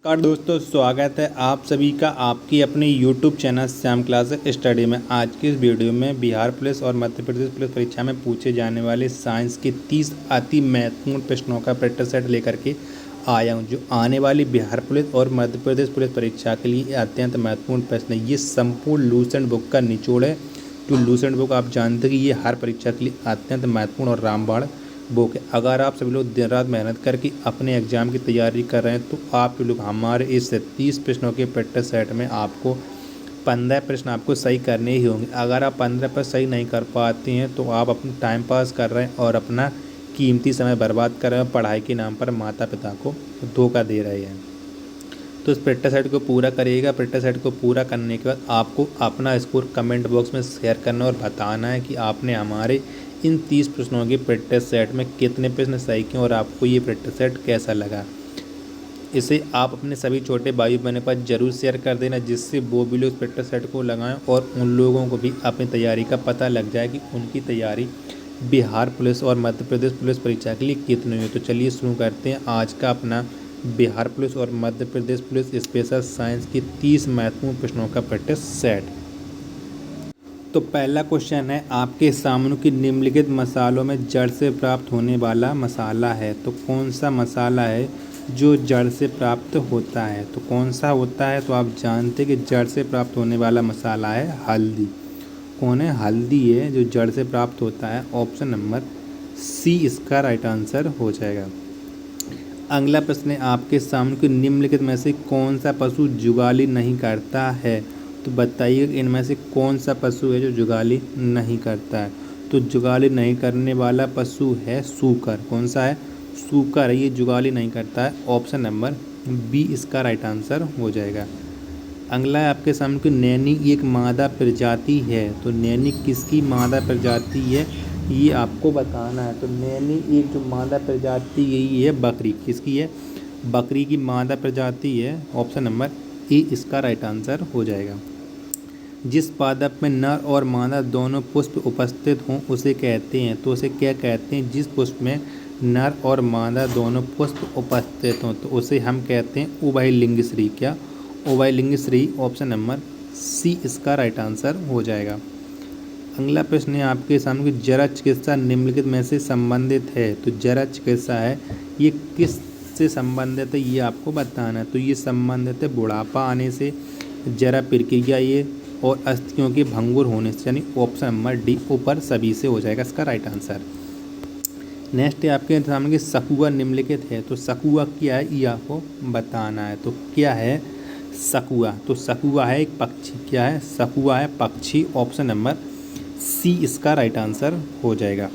नमस्कार दोस्तों, स्वागत है आप सभी का आपकी अपने YouTube channel Shyam class study में। आज की इस वीडियो में बिहार पुलिस और मध्य प्रदेश पुलिस परीक्षा में पूछे जाने वाले साइंस के 30 अति महत्वपूर्ण प्रश्नों का प्रैक्टिस सेट लेकर के आया हूं, जो आने वाली बिहार पुलिस और मध्य प्रदेश पुलिस परीक्षा के लिए अत्यंत महत्वपूर्ण प्रश्न है। ये संपूर्ण लूसेंट बुक का निचोड़ है। जो लूसेंट बुक आप जानते हैं कि ये हर परीक्षा के लिए अत्यंत महत्वपूर्ण और रामबाण बुक है। अगर आप सभी लोग दिन रात मेहनत करके अपने एग्ज़ाम की तैयारी कर रहे हैं तो आप लोग हमारे इस 30 प्रश्नों के प्रैक्टिस सेट में आपको 15 प्रश्न आपको सही करने ही होंगे। अगर आप 15 प्रश्न सही नहीं कर पाते हैं तो आप अपना टाइम पास कर रहे हैं और अपना कीमती समय बर्बाद कर रहे हैं, पढ़ाई के नाम पर माता पिता को धोखा दे रहे हैं। तो इस प्रैक्टिस सेट को पूरा करिएगा। प्रैक्टिस सेट को पूरा करने के बाद आपको अपना स्कोर कमेंट बॉक्स में शेयर करना और बताना है कि आपने हमारे इन 30 प्रश्नों के प्रैक्टिस सेट में कितने प्रश्न सही किए और आपको ये प्रैक्टिस सेट कैसा लगा। इसे आप अपने सभी छोटे भाई बहनों पर जरूर शेयर कर देना, जिससे वो भी लोग प्रैक्टिस सेट को लगाएं और उन लोगों को भी अपनी तैयारी का पता लग जाए कि उनकी तैयारी बिहार पुलिस और मध्य प्रदेश पुलिस परीक्षा के लिए कितनी हुई। तो चलिए शुरू करते हैं आज का अपना बिहार पुलिस और Madhya Pradesh police special science की 30 महत्वपूर्ण प्रश्नों का प्रैक्टिस सेट। तो पहला क्वेश्चन है आपके सामने कि निम्नलिखित मसालों में जड़ से प्राप्त होने वाला मसाला है। तो कौन सा मसाला है जो जड़ से प्राप्त होता है? तो कौन सा होता है? तो आप जानते हैं कि जड़ से प्राप्त होने वाला मसाला है हल्दी। कौन है? हल्दी है जो जड़ से प्राप्त होता है। ऑप्शन नंबर सी इसका राइट आंसर हो जाएगा। अगला प्रश्न है आपके सामने कि निम्नलिखित में से कौन सा पशु जुगाली नहीं करता है? तो बताइए इनमें से कौन सा पशु है जो जुगाली नहीं करता है? तो जुगाली नहीं करने वाला पशु है सूकर। कौन सा है? सूकर है, ये जुगाली नहीं करता है। ऑप्शन नंबर बी इसका राइट आंसर हो जाएगा। अगला है आपके सामने कि नैनी एक मादा प्रजाति है। तो नैनी किसकी मादा प्रजाति है ये आपको बताना है। तो नैनी एक जो मादा प्रजाति यही है बकरी। किसकी है? बकरी की मादा प्रजाति है। ऑप्शन नंबर ए इसका राइट आंसर हो जाएगा। जिस पादप में नर और मादा दोनों पुष्प उपस्थित हों उसे कहते हैं। तो उसे क्या कहते हैं? जिस पुष्प में नर और मादा दोनों पुष्प उपस्थित हों तो उसे हम कहते हैं उभयलिंगी स्त्री। क्या? उभयलिंगी स्त्री। ऑप्शन नंबर सी इसका राइट आंसर हो जाएगा। अगला प्रश्न है आपके सामने कि जरा चिकित्सा निम्नलिखित में से संबंधित है। तो जरा चिकित्सा है ये किस से संबंधित है ये आपको बताना है। तो ये संबंधित है बुढ़ापा आने से, जरा प्रक्रिया ये और अस्थियों के भंगुर होने से, यानी ऑप्शन नंबर डी ऊपर सभी से हो जाएगा इसका राइट आंसर। नेक्स्ट है आपके सामने कि सकुआ निम्नलिखित है। तो सकुआ क्या है ये आपको बताना है। तो क्या है सकुआ? तो सकुआ है एक पक्षी। क्या है? सकुआ है पक्षी। ऑप्शन नंबर सी इसका राइट आंसर हो जाएगा।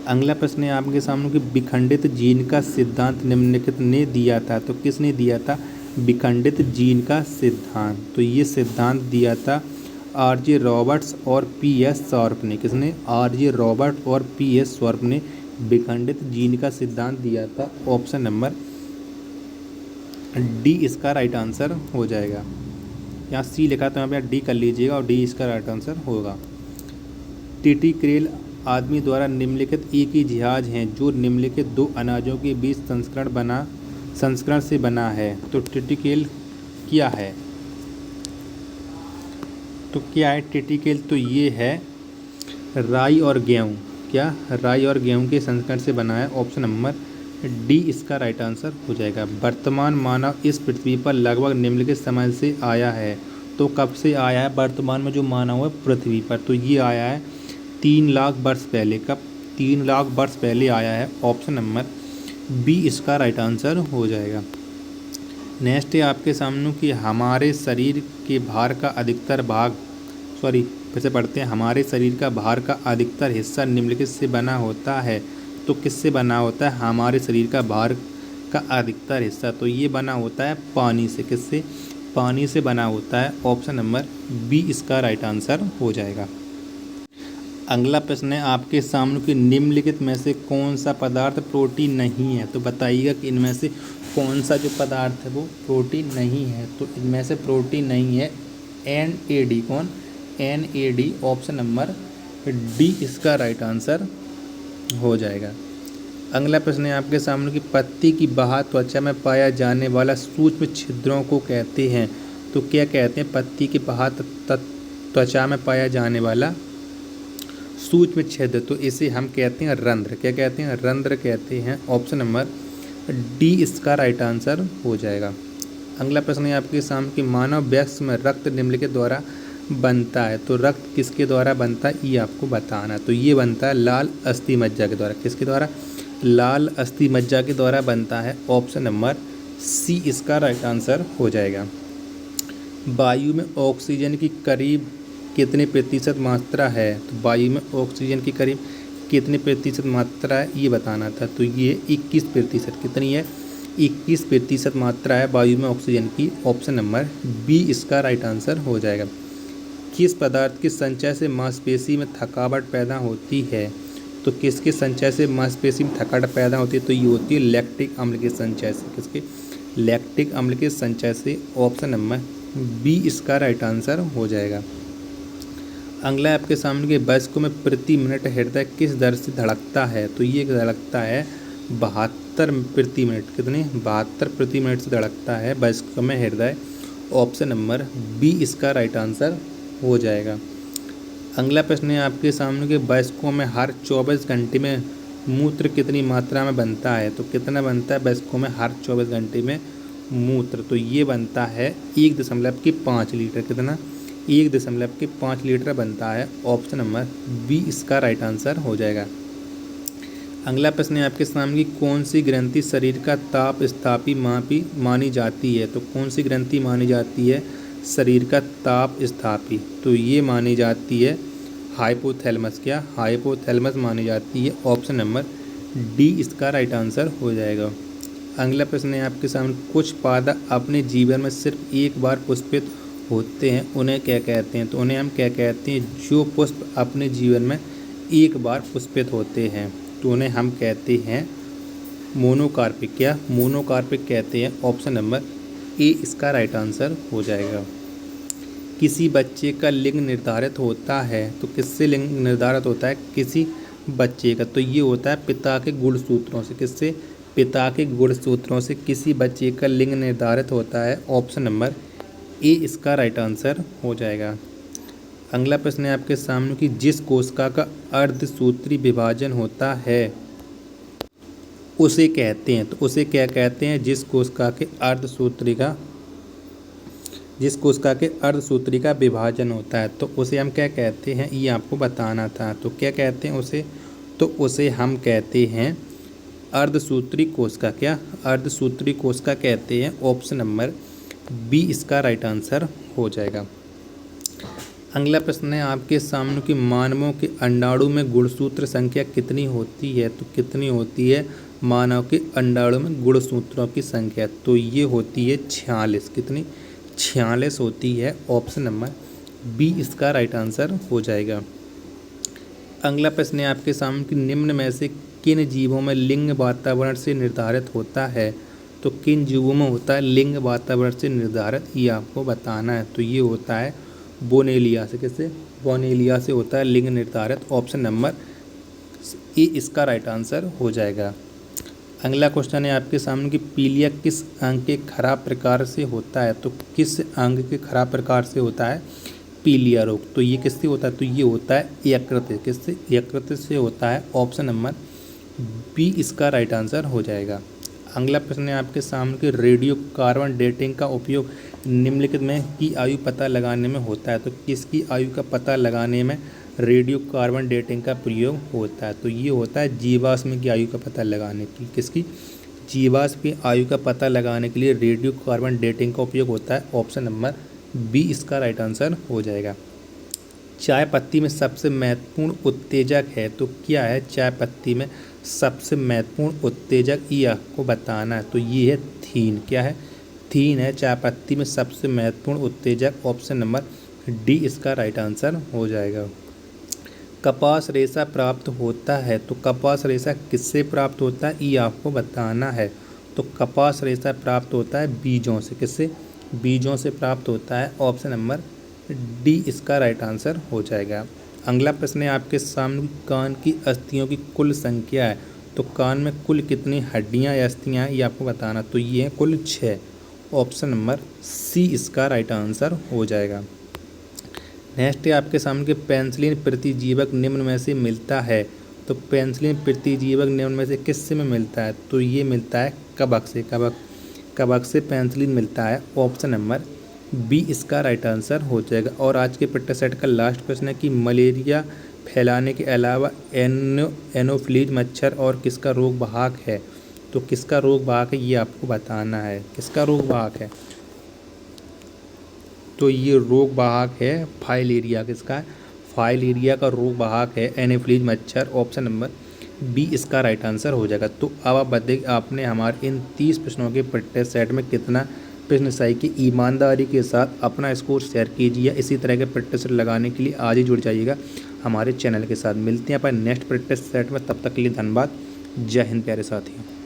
अगला प्रश्न है आपके सामने कि विखंडित जीन का सिद्धांत निम्नलिखित ने दिया था। तो किसने दिया था विखंडित जीन का सिद्धांत? तो ये सिद्धांत दिया था आर.जे. रॉबर्ट्स और पी.एस. शार्प ने। किसने? आर.जे. रॉबर्ट और पी.एस. शार्प ने विखंडित जीन का सिद्धांत दिया था। ऑप्शन नंबर डी इसका राइट आंसर हो जाएगा। यहाँ सी लिखा तो यहाँ पे डी कर लीजिएगा और डी इसका राइट आंसर होगा। टिटिक्रेल आदमी द्वारा निम्नलिखित एक ही जहाज हैं जो निम्नलिखित दो अनाजों के बीच संस्करण से बना है। तो टिटिक्रेल क्या है? तो क्या है टिटिक्रेल? तो ये है राई और गेहूँ। क्या? राई और गेहूँ के संस्करण से बना है। ऑप्शन नंबर डी इसका राइट आंसर हो जाएगा। वर्तमान मानव इस पृथ्वी पर लगभग निम्नलिखित समय से आया है। तो कब से आया है वर्तमान में जो मानव है पृथ्वी पर? तो ये आया है 3 लाख वर्ष पहले। कब? 3 लाख वर्ष पहले आया है। ऑप्शन नंबर बी इसका राइट आंसर हो जाएगा। नेक्स्ट है आपके सामने कि हमारे शरीर के भार का अधिकतर भाग फिर से पढ़ते हैं। हमारे शरीर का भार का अधिकतर हिस्सा निम्नलिखित से बना होता है। तो किससे बना होता है हमारे शरीर का भार का अधिकतर हिस्सा? तो ये बना होता है पानी से। किससे? पानी से बना होता है। ऑप्शन नंबर बी इसका राइट आंसर हो जाएगा। अगला प्रश्न है आपके सामने कि निम्नलिखित में से कौन सा पदार्थ प्रोटीन नहीं है? तो बताइएगा कि इनमें से कौन सा जो पदार्थ है वो प्रोटीन नहीं है। तो इनमें से प्रोटीन नहीं है NAD। कौन? NAD। ऑप्शन नंबर डी इसका राइट आंसर हो जाएगा। अगला प्रश्न है आपके सामने कि पत्ती की बाहर त्वचा में पाया जाने वाला सूक्ष्म छिद्रों को कहते हैं। तो क्या कहते हैं पत्ती के बाहर त्वचा में पाया जाने वाला सूक्ष्म छिद्र? तो इसे हम कहते हैं रंध्र। क्या कहते हैं? रंध्र कहते हैं। ऑप्शन नंबर डी इसका राइट आंसर हो जाएगा। अगला प्रश्न है आपके सामने कि मानव वयस्क में रक्त निम्नलिखित द्वारा बनता है। तो रक्त किसके द्वारा बनता है ये आपको बताना है। तो ये बनता है लाल अस्थि मज्जा के द्वारा। किसके द्वारा? लाल अस्थि मज्जा के द्वारा बनता है। ऑप्शन नंबर सी इसका राइट आंसर हो जाएगा। वायु में ऑक्सीजन की करीब कितने प्रतिशत मात्रा है? तो वायु में ऑक्सीजन की करीब कितने प्रतिशत मात्रा है ये बताना था। तो ये 21%। कितनी है? 21% मात्रा है वायु में ऑक्सीजन की। ऑप्शन नंबर बी इसका राइट आंसर हो जाएगा। किस पदार्थ के संचय से मांसपेशी में थकावट पैदा होती है? तो किसके संचय से मांसपेशी में थकावट पैदा होती है? तो ये होती है लैक्टिक अम्ल के संचय से। किसके? लैक्टिक अम्ल के संचय से। ऑप्शन नंबर बी इसका राइट आंसर हो जाएगा। अगला आपके सामने के वयस्कों में प्रति मिनट हृदय किस दर से धड़कता है? तो ये धड़कता है 72 प्रति मिनट। कितने? 72 प्रति मिनट से धड़कता है वयस्कों में हृदय। ऑप्शन नंबर बी इसका राइट आंसर हो जाएगा। अगला प्रश्न है आपके सामने के वयस्कों में हर 24 घंटे में मूत्र कितनी मात्रा में बनता है? तो कितना बनता है वयस्कों में हर 24 घंटे में मूत्र? तो ये बनता है 1.5 लीटर। कितना? 1.5 लीटर बनता है। ऑप्शन नंबर बी इसका राइट आंसर हो जाएगा। अगला प्रश्न है आपके सामने की कौन सी ग्रंथि शरीर का ताप स्थापी मापी मानी जाती है? तो कौन सी ग्रंथि मानी जाती है शरीर का ताप स्थापी? तो ये मानी जाती है हाइपोथैलेमस। क्या? हाइपोथैलेमस मानी जाती है। ऑप्शन नंबर डी इसका राइट आंसर हो जाएगा। अगला प्रश्न है आपके सामने कुछ पादप अपने जीवन में सिर्फ एक बार पुष्पित होते हैं, उन्हें क्या कहते हैं? तो उन्हें हम क्या कहते हैं? जो पुष्प अपने जीवन में एक बार पुष्पित होते हैं तो उन्हें हम कहते हैं मोनोकार्पिक। क्या? मोनोकार्पिक कहते हैं। ऑप्शन नंबर ए इसका राइट आंसर हो जाएगा। किसी बच्चे का लिंग निर्धारित होता है तो किससे लिंग निर्धारित होता है किसी बच्चे का? तो ये होता है पिता के गुणसूत्रों से। किससे? पिता के गुणसूत्रों से किसी बच्चे का लिंग निर्धारित होता है। ऑप्शन नंबर ए इसका राइट आंसर हो जाएगा। अगला प्रश्न है आपके सामने कि जिस कोशिका का अर्धसूत्री विभाजन होता है उसे कहते हैं। तो उसे क्या कहते हैं? जिस कोशिका के अर्धसूत्री का विभाजन होता है तो उसे हम क्या कहते हैं ये आपको बताना था। तो क्या कहते हैं उसे? तो उसे हम कहते हैं अर्धसूत्री कोशिका। क्या? अर्धसूत्री कोशिका कहते हैं। ऑप्शन नंबर बी इसका राइट आंसर हो जाएगा। अगला प्रश्न है आपके सामने कि मानवों के अंडाणु में गुणसूत्र संख्या कितनी होती है? तो कितनी होती है मानव के अंडाणु में गुणसूत्रों की संख्या? तो ये होती है 46। कितनी? 46 होती है। ऑप्शन नंबर बी इसका राइट आंसर हो जाएगा। अगला प्रश्न है आपके सामने कि निम्न में से किन जीवों में लिंग वातावरण से निर्धारित होता है? तो किन जीवों में होता है लिंग वातावरण से निर्धारित ये आपको बताना है। तो ये होता है बोनेलिया से। किससे? बोनेलिया से होता है लिंग निर्धारित। ऑप्शन नंबर ए इसका राइट आंसर हो जाएगा। अगला क्वेश्चन है आपके सामने कि पीलिया किस अंग के खराब प्रकार से होता है? तो किस अंग के खराब प्रकार से होता है पीलिया रोग? तो ये किससे होता है? तो ये होता है यकृत। किससे? यकृत से होता है। ऑप्शन नंबर बी इसका राइट आंसर हो जाएगा। अगला प्रश्न है आपके सामने कि रेडियो कार्बन डेटिंग का उपयोग निम्नलिखित में की आयु पता लगाने में होता है। तो किसकी आयु का पता लगाने में रेडियो कार्बन डेटिंग का प्रयोग होता है? तो ये होता है जीवाश्म की आयु का पता लगाने की। किसकी? जीवाश्म की आयु का पता लगाने के लिए रेडियो कार्बन डेटिंग का उपयोग होता है। ऑप्शन नंबर बी इसका राइट आंसर हो जाएगा। चाय पत्ती में सबसे महत्वपूर्ण उत्तेजक है तो क्या है? चाय पत्ती में सबसे महत्वपूर्ण उत्तेजक ये आपको बताना है। तो ये है थीन। क्या है? थीन है चाय पत्ती में सबसे महत्वपूर्ण उत्तेजक। ऑप्शन नंबर डी इसका राइट आंसर हो जाएगा। कपास रेशा प्राप्त होता है तो कपास रेशा किससे प्राप्त होता है ये आपको बताना है। तो कपास रेशा प्राप्त होता है बीजों से। किससे? बीजों से प्राप्त होता है। ऑप्शन नंबर डी इसका राइट आंसर हो जाएगा। अगला प्रश्न है आपके सामने कान की अस्थियों की कुल संख्या है तो कान में कुल कितनी हड्डियाँ या अस्थियाँ हैं ये आपको बताना। तो ये हैं कुल 6। ऑप्शन नंबर सी इसका राइट आंसर हो जाएगा। नेक्स्ट है आपके सामने कि पेनिसिलिन प्रतिजीवक निम्न में से मिलता है। तो पेनिसिलिन प्रतिजीवक निम्न में से किससे में मिलता है? तो ये मिलता है कवक से। कवक से पेनिसिलिन मिलता है। ऑप्शन नंबर बी इसका राइट आंसर हो जाएगा। और आज के प्रैक्टिस सेट का लास्ट प्रश्न है कि मलेरिया फैलाने के अलावा एनोफिलीज मच्छर और किसका रोग वाहक है? तो किसका रोग वाहक है ये आपको बताना है। किसका रोग वाहक है? तो ये रोग वाहक है फाइलेरिया। किसका है? फाइलेरिया का रोग वाहक है एनोफिलीज मच्छर। ऑप्शन नंबर बी इसका राइट आंसर हो जाएगा। तो अब आप बताइए आपने हमारे इन 30 प्रश्नों के प्रैक्टिस सेट में कितना प्रश्न सही की। ईमानदारी के साथ अपना स्कोर शेयर कीजिए। इसी तरह के प्रैक्टिस सेट लगाने के लिए आज ही जुड़ जाइएगा हमारे चैनल के साथ। मिलते हैं अपन नेक्स्ट प्रैक्टिस सेट में, तब तक के लिए धन्यवाद। जय हिंद प्यारे साथियों।